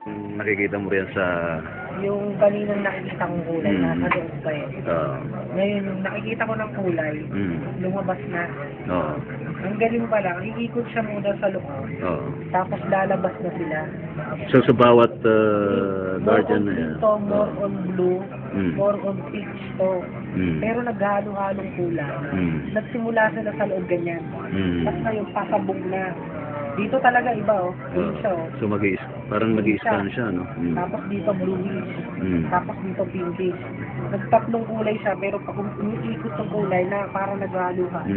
Nakikita mo rin sa... Yung kaninang nakikita kong kulay, nasa loob pa eh. Ngayon, yung nakikita ko ng kulay, lumabas na. Ang galing pala, iikot siya muna sa loob. Tapos lalabas na sila. So sa bawat guardian na yan? More on blue, more on peach to. Pero naghalo-halong kulay. Nagsimula sila sa loob ganyan. Tapos ngayon, pasabog na. Dito talaga iba green siya So parang mag-i-scan siya, no? Tapos dito bluish. Tapos dito pinkish. Nagtatlong kulay siya, pero pag umiikot ng kulay na parang naghalo-halo.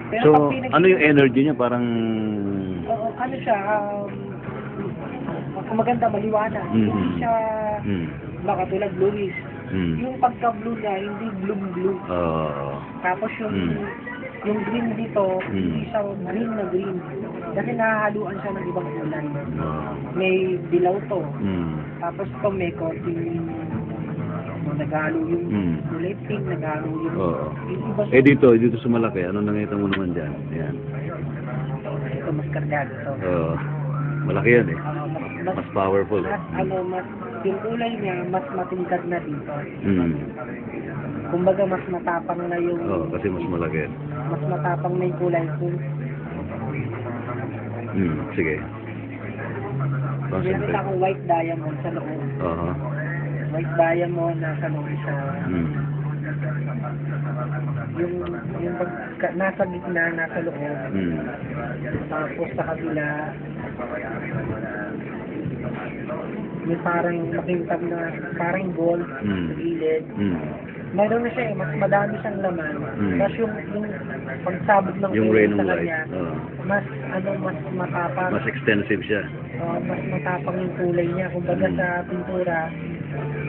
Pero So, ano yung energy niya? Parang... ano siya, maganda, maliwanag. Hindi siya makatulad bluish. Yung pagka-blue niya, hindi blue-blue. Tapos yung green dito, hindi siya green na green. Kasi nahahaluan siya ng ibang kulay. May dilaw to. Tapos ito may konting naghalo yung kulay pink, naghalo yung iba. Dito sa malaki, ano nakita mo naman dyan? Ayan. Ito mas kargado to. Malaki yan eh. Mas powerful. Yung kulay niya, mas matingkad na dito. Kumbaga mas matapang na yung... kasi mas malaki. Mas matapang na yung kulay ko. Sige. Meron akong white diamond sa loob. White diamond nasa loob siya. Yung nasa gitna, nasa loob. Tapos sa kabila, may parang makintab na, parang gold sa gilid. Meron na siya mas madami siyang laman. Tapos yung pagsabog ng yung kulay rain sa white. kanya, mas matapang. Mas extensive siya. Mas matapang yung kulay niya. Kumbaga sa pintura,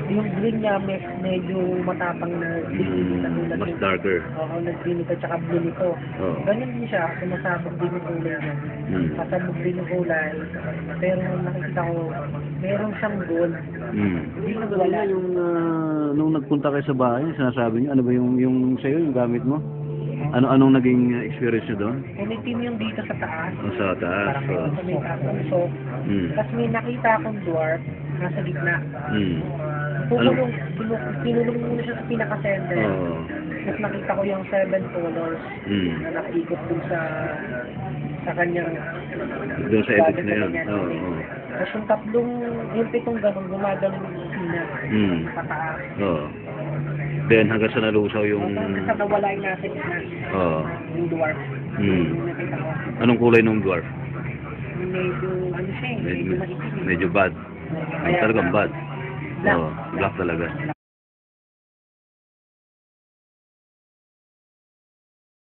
yung green niya medyo matapang na green. Mas darker. Nag-green ito, tsaka blue nito. Ganyan din siya, sumasabog din yung kulay niya. Pasabog din yung kulay. Pero nakikita ko, meron siyang gold. Hindi nagwala. Nung nagpunta kayo sa bahay, sinasabi niyo, ano ba yung sa'yo, yung gamit mo? Anong naging experience niyo doon? Ulitin yung dito sa taas. Sa taas. Parang may usok. Tapos may nakita akong dwarf nasa gitna. Pinulong muna siya sa pinaka-center. Tapos nakita ko yung 7 colors na nakikot dun sa kanyang... Doon sa edit na yun. Tapos yung pitong ganun, gumagano yung kusina. Pataas. Then hanggang sa nalusaw yung... Hanggang sa nawala yung nasa gitna. Yung dwarf. Nakita ko. Anong kulay ng dwarf? Medyo, medyo maitim. Medyo bad. Talagang bad. Black. Black talaga.